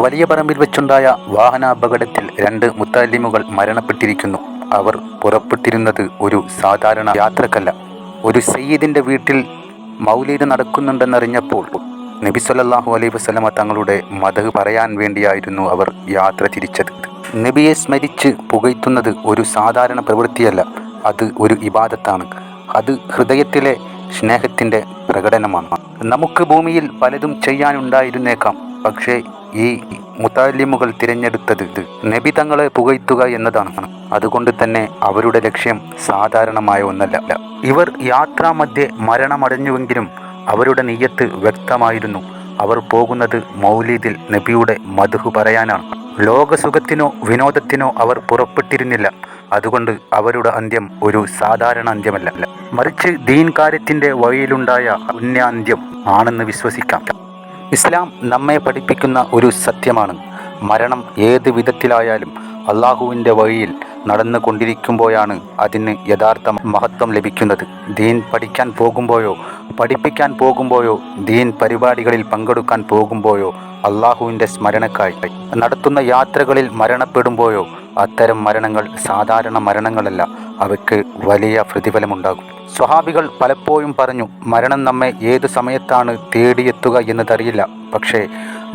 വലിയ പറമ്പിൽ വെച്ചുണ്ടായ വാഹനാപകടത്തിൽ 2 മുത്തല്ലിമുകൾ മരണപ്പെട്ടിരിക്കുന്നു. അവർ പുറപ്പെട്ടിരുന്നത് ഒരു സാധാരണ യാത്രക്കല്ല. ഒരു സയ്യിദിൻ്റെ വീട്ടിൽ മൗലീദ് നടക്കുന്നുണ്ടെന്നറിഞ്ഞപ്പോൾ നബി സല്ലല്ലാഹു അലൈഹി വസല്ലമ തങ്ങളുടെ മദ്ഹ് പറയാൻ വേണ്ടിയായിരുന്നു അവർ യാത്ര തിരിച്ചത്. നബിയെ സ്മരിച്ച് പുകഴ്ത്തുന്നത് ഒരു സാധാരണ പ്രവൃത്തിയല്ല, അത് ഒരു ഇബാദത്താണ്. അത് ഹൃദയത്തിലെ സ്നേഹത്തിൻ്റെ പ്രകടനമാണ്. നമുക്ക് ഭൂമിയിൽ പലതും ചെയ്യാനുണ്ടായിരുന്നേക്കാം, പക്ഷേ ഈ മുത്തല്ലിമുകൾ തിരഞ്ഞെടുത്തത് നബി തങ്ങളെ പുകഴ്ത്തുക എന്നതാണ്. അതുകൊണ്ട് തന്നെ അവരുടെ ലക്ഷ്യം സാധാരണമായ ഒന്നല്ല. ഇവർ യാത്രാമധ്യേ മരണമടഞ്ഞുവെങ്കിലും അവരുടെ നിയ്യത്ത് വ്യക്തമായിരുന്നു. അവർ പോകുന്നത് മൗലീദിൽ നബിയുടെ മദ്ഹ് പറയാനാണ്. ലോകസുഖത്തിനോ വിനോദത്തിനോ അവർ പുറപ്പെട്ടിരുന്നില്ല. അതുകൊണ്ട് അവരുടെ അന്ത്യം ഒരു സാധാരണ അന്ത്യമല്ല, മറിച്ച് ദീൻ കാര്യത്തിൻ്റെ വഴിയിലുണ്ടായ പുണ്യാന്ത്യം ആണെന്ന് വിശ്വസിക്കാം. ഇസ്ലാം നമ്മെ പഠിപ്പിക്കുന്ന ഒരു സത്യമാണ്, മരണം ഏത് വിധത്തിലായാലും അള്ളാഹുവിൻ്റെ വഴിയിൽ നടന്നു കൊണ്ടിരിക്കുമ്പോഴാണ് അതിന് യഥാർത്ഥ മഹത്വം ലഭിക്കുന്നത്. ദീൻ പഠിക്കാൻ പോകുമ്പോഴോ പഠിപ്പിക്കാൻ പോകുമ്പോഴോ ദീൻ പരിപാടികളിൽ പങ്കെടുക്കാൻ പോകുമ്പോഴോ അള്ളാഹുവിൻ്റെ സ്മരണക്കായി നടത്തുന്ന യാത്രകളിൽ മരണപ്പെടുമ്പോഴോ അത്തരം മരണങ്ങൾ സാധാരണ മരണങ്ങളല്ല, അവയ്ക്ക് വലിയ പ്രതിഫലമുണ്ടാകും. സ്വഹാബികൾ പലപ്പോഴും പറഞ്ഞു, മരണം നമ്മെ ഏതു സമയത്താണ് തേടിയെത്തുക എന്നതറിയില്ല, പക്ഷേ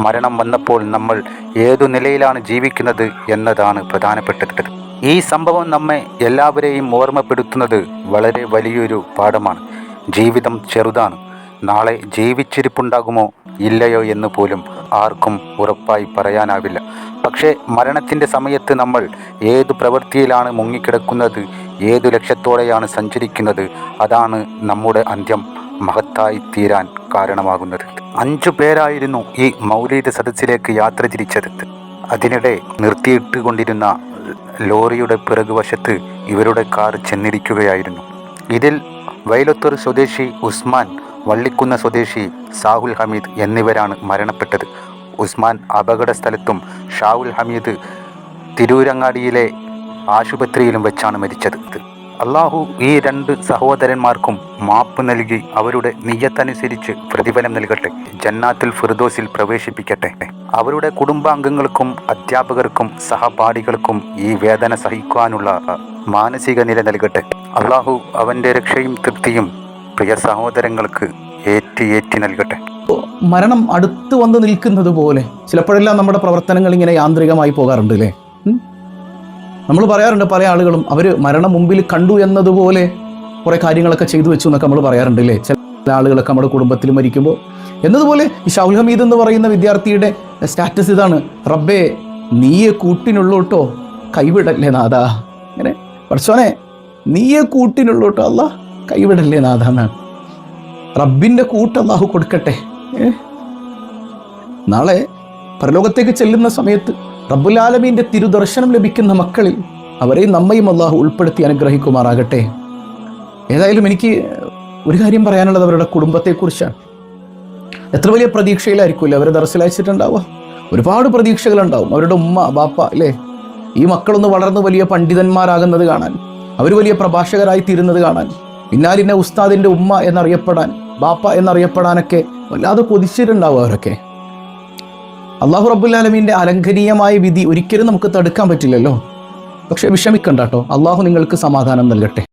മരണം വന്നപ്പോൾ നമ്മൾ ഏതു നിലയിലാണ് ജീവിക്കുന്നത് എന്നതാണ് പ്രധാനപ്പെട്ടത്. ഈ സംഭവം നമ്മെ എല്ലാവരെയും ഓർമ്മപ്പെടുത്തുന്നത് വളരെ വലിയൊരു പാഠമാണ്. ജീവിതം ചെറുതാണ്. നാളെ ജീവിച്ചിരിപ്പുണ്ടാകുമോ ഇല്ലയോ എന്ന് പോലും ആർക്കും ഉറപ്പായി പറയാനാവില്ല. പക്ഷേ മരണത്തിൻ്റെ സമയത്ത് നമ്മൾ ഏതു പ്രവൃത്തിയിലാണ് മുങ്ങിക്കിടക്കുന്നത്, ഏതു ലക്ഷ്യത്തോടെയാണ് സഞ്ചരിക്കുന്നത്, അതാണ് നമ്മുടെ അന്ത്യം മഹത്തായി തീരാൻ കാരണമാകുന്നത്. 5 പേരായിരുന്നു ഈ മൗലീദ് സദസ്സിലേക്ക് യാത്ര തിരിച്ചത്. അതിനിടെ നിർത്തിയിട്ട് കൊണ്ടിരുന്ന ലോറിയുടെ പിറകുവശത്ത് ഇവരുടെ കാർ ചെന്നിടിക്കുകയായിരുന്നു. ഇതിൽ വൈലത്തൂർ സ്വദേശി ഉസ്മാൻ, വള്ളിക്കുന്ന സ്വദേശി ഷാഹുൽ ഹമീദ് എന്നിവരാണ് മരണപ്പെട്ടത്. ഉസ്മാൻ അപകട സ്ഥലത്തും ഷാഹുൽ ഹമീദ് തിരൂരങ്ങാടിയിലെ ആശുപത്രിയിലും വെച്ചാണ് മരിച്ചത്. അള്ളാഹു ഈ 2 സഹോദരന്മാർക്കും മാപ്പ് നൽകി അവരുടെ നിയ്യത്തനുസരിച്ച് പ്രതിഫലം നൽകട്ടെ, ജന്നാത്തുൽ ഫിർദൗസിൽ പ്രവേശിപ്പിക്കട്ടെ. അവരുടെ കുടുംബാംഗങ്ങൾക്കും അധ്യാപകർക്കും സഹപാഠികൾക്കും ഈ വേദന സഹിക്കുവാനുള്ള മാനസിക നില നൽകട്ടെ. അള്ളാഹു അവൻ്റെ രക്ഷയും തൃപ്തിയും പ്രിയ സഹോദരങ്ങൾക്ക് ഏറ്റി നൽകട്ടെ. മരണം അടുത്ത് വന്ന് നിൽക്കുന്നത് പോലെ ചിലപ്പോഴെല്ലാം നമ്മുടെ പ്രവർത്തനങ്ങൾ ഇങ്ങനെ യാന്ത്രികമായി പോകാറുണ്ട് അല്ലേ? നമ്മൾ പറയാറുണ്ട്, പല ആളുകളും അവർ മരണം മുമ്പിൽ കണ്ടു എന്നതുപോലെ കുറേ കാര്യങ്ങളൊക്കെ ചെയ്തു വെച്ചു എന്നൊക്കെ നമ്മൾ പറയാറുണ്ട് അല്ലേ? ചില ആളുകളൊക്കെ നമ്മുടെ കുടുംബത്തിൽ മരിക്കുമ്പോൾ എന്നതുപോലെ ഈ ഷാഹുൽ ഹമീദ് എന്ന് പറയുന്ന വിദ്യാർത്ഥിയുടെ സ്റ്റാറ്റസ് ഇതാണ്: റബ്ബേ നീയെ കൂട്ടിനുള്ളൂട്ടോ, കൈവിടല്ലേ നാഥാ. അങ്ങനെ പഠിച്ചോനെ നീയെ കൂട്ടിനുള്ളൂട്ടോ, അല്ല കൈവിടല്ലേ നാഥ എന്നാണ്. റബ്ബിൻ്റെ കൂട്ട് അല്ലാഹു കൊടുക്കട്ടെ. നാളെ പരലോകത്തേക്ക് ചെല്ലുന്ന സമയത്ത് റബ്ബുൽ ആലമീൻ്റെ തിരുദർശനം ലഭിക്കുന്ന മക്കളിൽ അവരെയും നമ്മയും അല്ലാഹു ഉൾപ്പെടുത്തി അനുഗ്രഹിക്കുമാറാകട്ടെ. ഏതായാലും എനിക്ക് ഒരു കാര്യം പറയാനുള്ളത് അവരുടെ കുടുംബത്തെക്കുറിച്ചാണ്. എത്ര വലിയ പ്രതീക്ഷയിലായിരിക്കുമല്ലോ അവരെ ദർസിലയച്ചിട്ടുണ്ടാവുക. ഒരുപാട് പ്രതീക്ഷകളുണ്ടാവും. അവരുടെ ഉമ്മ ബാപ്പ അല്ലേ, ഈ മക്കളൊന്ന് വളർന്ന് വലിയ പണ്ഡിതന്മാരാകുന്നത് കാണാൻ, അവർ വലിയ പ്രഭാഷകരായി തീരുന്നത് കാണാൻ, പിന്നാലിന്നെ ഉസ്താദിൻ്റെ ഉമ്മ എന്നറിയപ്പെടാൻ, ബാപ്പ എന്നറിയപ്പെടാനൊക്കെ വല്ലാതെ കൊതിച്ചിട്ടുണ്ടാവും അവരൊക്കെ. അള്ളാഹു റബ്ബുൽ ആലമീൻ്റെ അലംഘനീയമായ വിധി ഒരിക്കലും നമുക്ക് തടുക്കാൻ പറ്റില്ലല്ലോ. പക്ഷേ വിഷമിക്കണ്ട കേട്ടോ, അള്ളാഹു നിങ്ങൾക്ക് സമാധാനം നൽകട്ടെ.